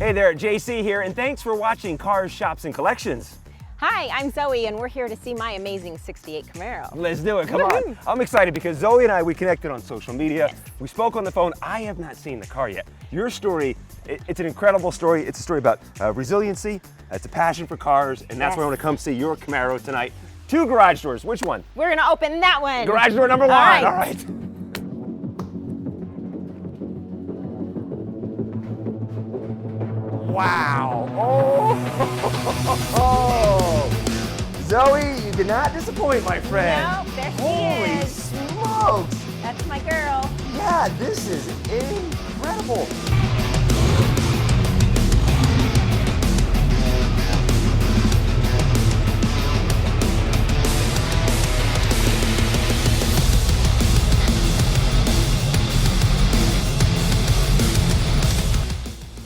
Hey there, JC here, and thanks for watching Cars, Shops, and Collections. Hi, I'm Zoe, and we're here to see my amazing 68 Camaro. Let's do it, come on. I'm excited because Zoe and I, we connected on social media. Yes. We spoke on the phone. I have not seen the car yet. Your story, it's an incredible story. It's a story about resiliency. It's a passion for cars, and that's why I want to come see your Camaro tonight. 2 garage doors, which one? We're gonna open that one. Garage door number 1, all right. Wow. Oh. Zoe, you did not disappoint, my friend. No, there she Holy is. smokes. That's my girl. Yeah, this is incredible.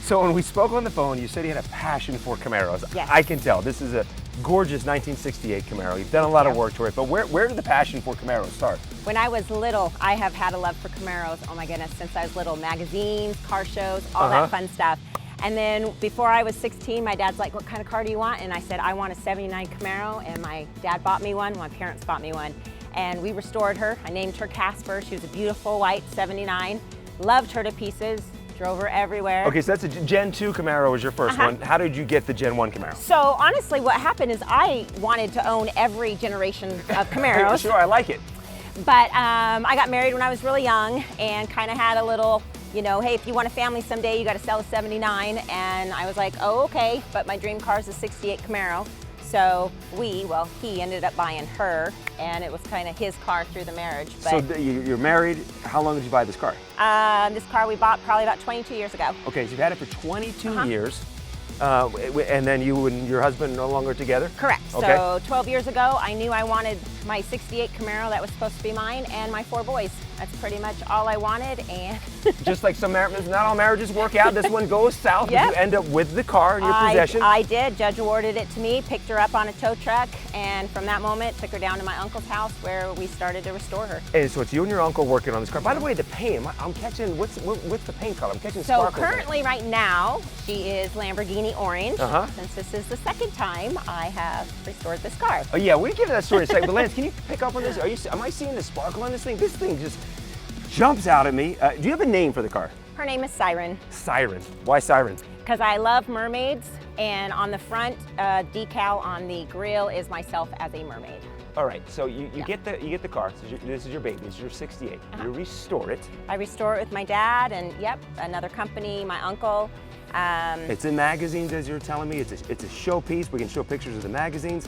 So when we spoke on the phone, you said you had a passion for Camaros. Yes. I can tell. This is a gorgeous 1968 Camaro. You've done a lot of work to it, but where did the passion for Camaros start? When I was little, I have had a love for Camaros, oh my goodness, since I was little. Magazines, car shows, all that fun stuff. And then before I was 16, my dad's like, what kind of car do you want? And I said, I want a 79 Camaro, and my dad bought me one, my parents bought me one. And we restored her. I named her Casper. She was a beautiful white 79. Loved her to pieces. Drove her everywhere. Okay, so that's a Gen 2 Camaro was your first one. How did you get the Gen 1 Camaro? So honestly, what happened is I wanted to own every generation of Camaros. Sure, I like it. But I got married when I was really young and kind of had a little, you know, hey, if you want a family someday, you got to sell a 79. And I was like, oh, okay. But my dream car is a 68 Camaro. So he ended up buying her, and it was kind of his car through the marriage. But so you're married. How long did you buy this car? This car we bought probably about 22 years ago. Okay, so you've had it for 22 years, and then you and your husband no longer together? Correct. Okay. So 12 years ago, I knew I wanted my 68 Camaro that was supposed to be mine and my 4 boys. That's pretty much all I wanted. And just like some marriages, not all marriages work out. This one goes south, Yep. but you end up with the car in your possession. I did. Judge awarded it to me, picked her up on a tow truck, and from that moment, took her down to my uncle's house where we started to restore her. And so it's you and your uncle working on this car. By the way, the paint, I'm catching, what's the paint color? I'm catching sparkles. So currently, right now, she is Lamborghini orange. Uh-huh. Since this is the second time I have restored this car. Oh yeah, we give that story in a second. But Lance, can you pick up on this? Am I seeing the sparkle on this thing? This thing just jumps out at me. Do you have a name for the car? Her name is Siren. Siren. Why Siren? Because I love mermaids, and on the front decal on the grill is myself as a mermaid. All right, so you get the car. This is your baby. This is your 68. You restore it. I restore it with my dad, and another company, my uncle. It's in magazines, as you're telling me. It's a showpiece. We can show pictures of the magazines.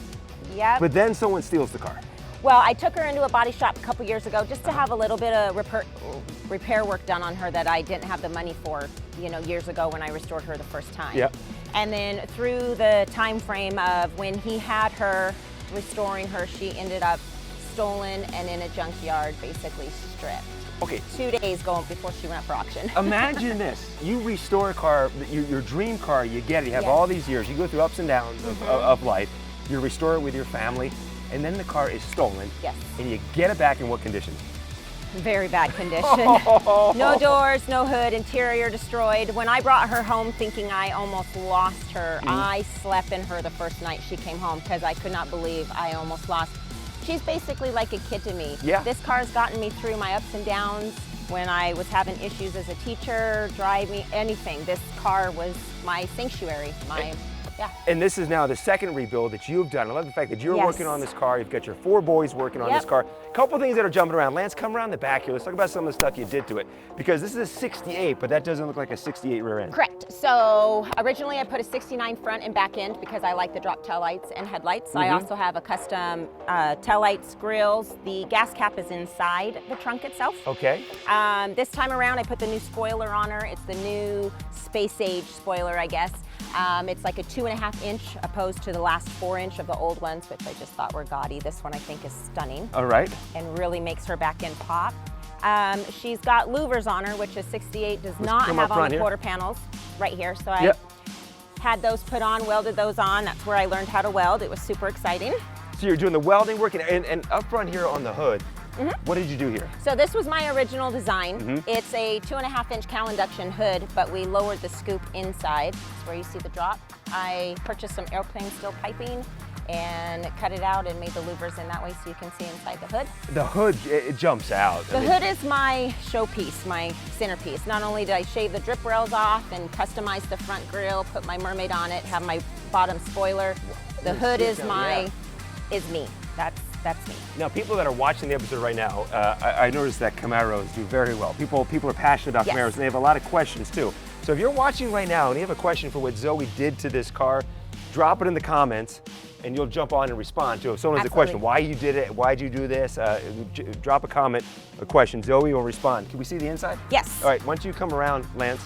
Yep. But then someone steals the car. Well, I took her into a body shop a couple years ago just to have a little bit of repair work done on her that I didn't have the money for, years ago when I restored her the first time. Yep. And then through the time frame of when he had her restoring her, she ended up stolen and in a junkyard, basically stripped. Okay. 2 days going before she went up for auction. Imagine this. You restore a car, your dream car, you get it, you have all these years, you go through ups and downs of life, you restore it with your family, and then the car is stolen. Yes. And you get it back in what condition? Very bad condition. No doors, no hood, interior destroyed. When I brought her home thinking I almost lost her, I slept in her the first night she came home because I could not believe I almost lost. She's basically like a kid to me. Yeah. This car's gotten me through my ups and downs when I was having issues as a teacher, driving, anything. This car was my sanctuary, And this is now the second rebuild that you've done. I love the fact that you're working on this car. You've got your 4 boys working on this car. A couple things that are jumping around. Lance, come around the back here. Let's talk about some of the stuff you did to it. Because this is a 68, but that doesn't look like a 68 rear end. Correct. So originally I put a 69 front and back end because I like the drop tail lights and headlights. I also have a custom tail lights, grills. The gas cap is inside the trunk itself. Okay. This time around I put the new spoiler on her. It's the new space age spoiler, I guess. It's like a 2.5 inch opposed to the last 4 inch of the old ones, which I just thought were gaudy. This one I think is stunning. All right. And really makes her back end pop. She's got louvers on her, which a 68 does not have on the quarter panels right here. So I had those put on, welded those on. That's where I learned how to weld. It was super exciting. So you're doing the welding work, and up front here on the hood, What did you do here? So this was my original design. It's a 2.5-inch cowl induction hood, but we lowered the scoop inside. That's where you see the drop. I purchased some airplane steel piping and cut it out and made the louvers in that way so you can see inside the hood. The hood, it jumps out. The hood is my showpiece, my centerpiece. Not only did I shave the drip rails off and customize the front grille, put my mermaid on it, have my bottom spoiler, the hood is me. That's me. Now, people that are watching the episode right now, I noticed that Camaros do very well. People are passionate about Camaros, and they have a lot of questions too. So if you're watching right now and you have a question for what Zoey did to this car, drop it in the comments, and you'll jump on and respond to it. If someone has a question, why you did it, why'd you do this, drop a comment, a question. Zoey will respond. Can we see the inside? Yes. All right, once you come around, Lance.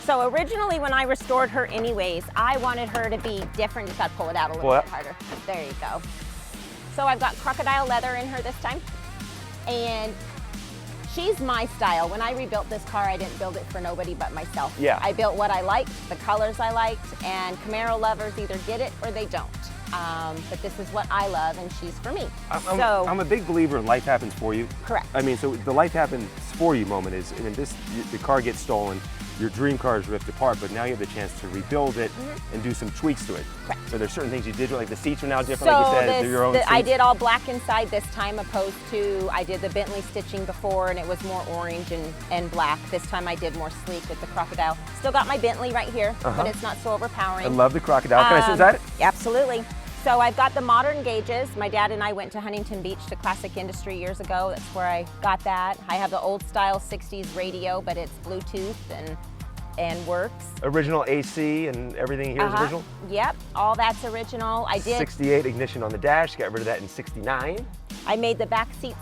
So originally when I restored her anyways, I wanted her to be different. Just gotta pull it out a little bit harder. There you go. So I've got crocodile leather in her this time. And she's my style. When I rebuilt this car, I didn't build it for nobody but myself. Yeah. I built what I liked, the colors I liked, and Camaro lovers either get it or they don't. But this is what I love, and she's for me. I'm a big believer in life happens for you. Correct. I mean, so the life happens for you moment is, I mean, the car gets stolen, your dream car is ripped apart, but now you have the chance to rebuild it and do some tweaks to it. Correct. So there's certain things you did, like the seats are now different, like you said, they're your own seats. I did all black inside this time, opposed to I did the Bentley stitching before, and it was more orange and black. This time I did more sleek with the crocodile. Still got my Bentley right here, but it's not so overpowering. I love the crocodile. Can I sit inside it? Absolutely. So I've got the modern gauges. My dad and I went to Huntington Beach to Classic Industry years ago. That's where I got that. I have the old style 60s radio, but it's Bluetooth and works. Original AC and everything here is original? Yep, all that's original. I did 68 ignition on the dash, got rid of that in 69. I made the back seats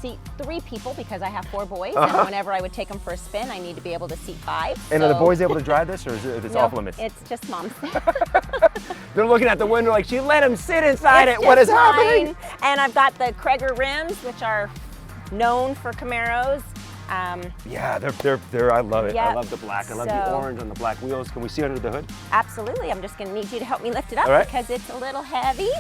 seat 3 people because I have 4 boys, and whenever I would take them for a spin, I need to be able to seat 5. And are the boys able to drive this, or is it off limits? It's just mom. They're looking at the window like, she let him sit inside it. What is happening? And I've got the Krager rims, which are known for Camaros. Yeah, they're I love it. Yep. I love the black. I love the orange on the black wheels. Can we see under the hood? Absolutely. I'm just going to need you to help me lift it up because it's a little heavy.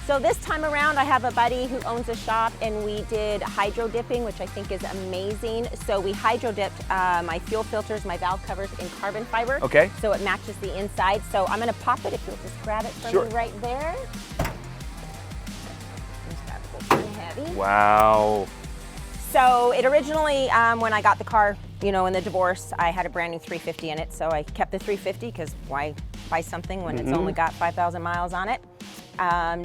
So this time around, I have a buddy who owns a shop, and we did hydro dipping, which I think is amazing. So we hydro dipped my fuel filters, my valve covers in carbon fiber. Okay. So it matches the inside. So I'm going to pop it if you'll just grab it for me right there. Just got a little heavy. Wow. So it originally, when I got the car, you know, in the divorce, I had a brand new 350 in it. So I kept the 350 because why buy something when it's only got 5,000 miles on it?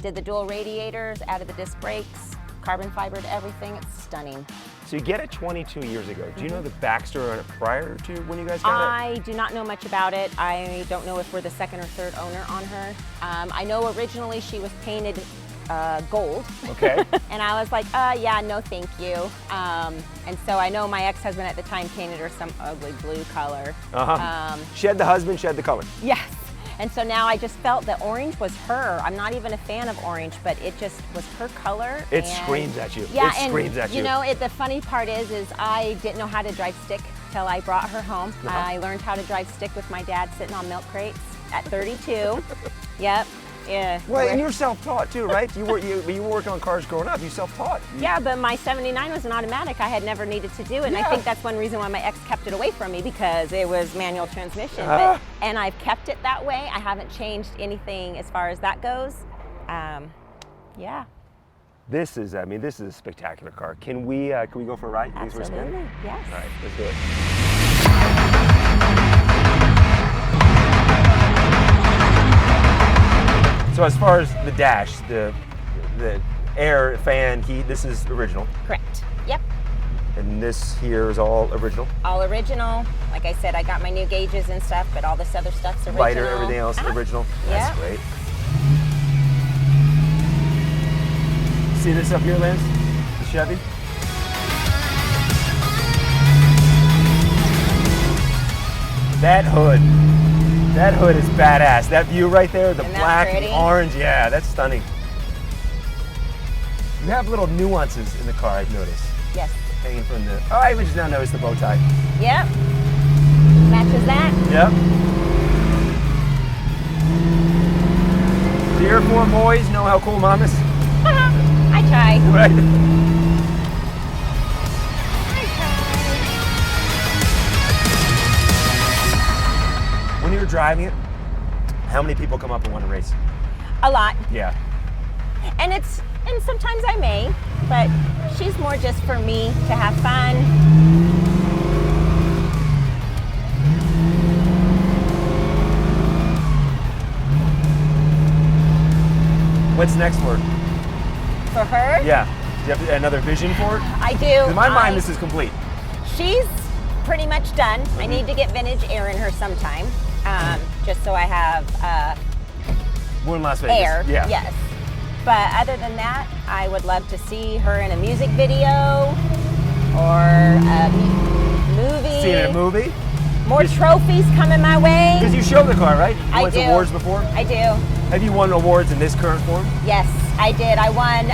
Did the dual radiators, added the disc brakes, carbon fibered everything. It's stunning. So you get it 22 years ago. Do you know the backstory on it prior to when you guys got it? I do not know much about it. I don't know if we're the second or third owner on her. I know originally she was painted gold. Okay. And I was like, yeah, no thank you. And so I know my ex-husband at the time painted her some ugly blue color. Shed the husband, shed the color. Yes. And so now I just felt that orange was her. I'm not even a fan of orange, but it just was her color. It screams at you. Yeah, it screams at you. You know, the funny part is I didn't know how to drive stick till I brought her home. I learned how to drive stick with my dad sitting on milk crates at 32. Yep. Yeah. Well, and you're self-taught too, right? You were working on cars growing up. You self-taught. Yeah, but my 79 was an automatic. I had never needed to do it. And I think that's one reason why my ex kept it away from me, because it was manual transmission. And I've kept it that way. I haven't changed anything as far as that goes. Yeah. This is a spectacular car. Can we go for a ride? Absolutely. Yes. All right, let's do it. So as far as the dash, the air, fan, heat, this is original. Correct. Yep. And this here is all original. All original. Like I said, I got my new gauges and stuff, but all this other stuff's original. Lighter, everything else original. That's great. See this up here, Lance? The Chevy? That hood is badass. That view right there, the black and orange, yeah, that's stunning. You have little nuances in the car, I've noticed. Yes. Hanging from the, I even just now noticed the bow tie. Yep. Matches that. Yep. The Air Force boys know how cool Mom is. I I try. Right? When you're driving it, how many people come up and want to race? A lot. Yeah. And sometimes I may, but she's more just for me to have fun. What's next for her? For her? Yeah. Do you have another vision for it? I do. In my mind, this is complete. She's pretty much done. I need to get vintage air in her sometime, just so I have We're in Las Vegas. air. Yeah. Yes. But other than that, I would love to see her in a music video or a movie. Seen it in a movie? More trophies coming my way. Because you show the car, right? You I won do. awards before? I do. Have you won awards in this current form? Yes, I did. I won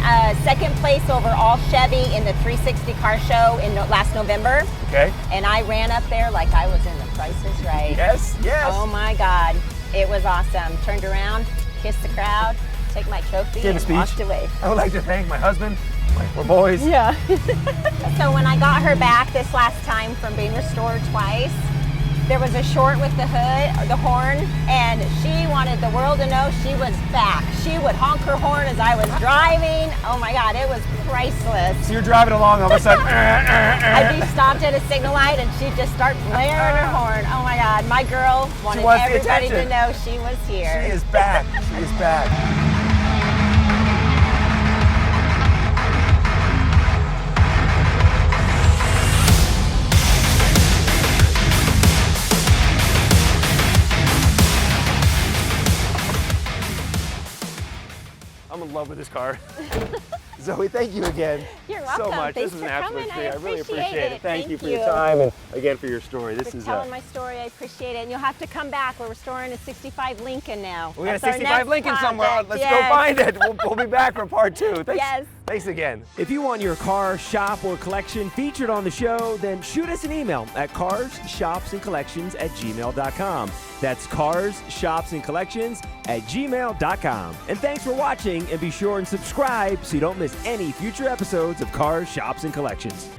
second place over all Chevy in the 360 car show in last November. Okay. And I ran up there like I was in The Price is Right. Yes, yes. Oh my God, it was awesome. Turned around, kissed the crowd, took my trophy, Gave a and speech. walked away. I would like to thank my husband, my 4 boys. Yeah. So when I got her back this last time from being restored twice, there was a short with the hood, or the horn, and she wanted the world to know she was back. She would honk her horn as I was driving. Oh my God, it was priceless. So you're driving along, all of a sudden, I'd be stopped at a signal light and she'd just start blaring her horn. Oh my God, my girl wanted wants the everybody to attention. know she was here. She is back. She is back. I'm in love with this car. Zoey, thank you again. You're welcome. So much. Thanks this is an for absolute coming. treat. I really appreciate appreciate it. it. Thank you Thank for your you. time and again for your story. This For is telling my story, I appreciate it. And you'll have to come back. We're restoring a 65 Lincoln now. we got a That's our 65 next Lincoln somewhere. project. Let's Yes. go find it. We'll be back for part 2. Thanks. Yes. Thanks again. If you want your car, shop, or collection featured on the show, then shoot us an email at carshopsandcollections@gmail.com. That's carshopsandcollections@gmail.com. And thanks for watching, and be sure and subscribe so you don't miss any future episodes of Cars, Shops, and Collections.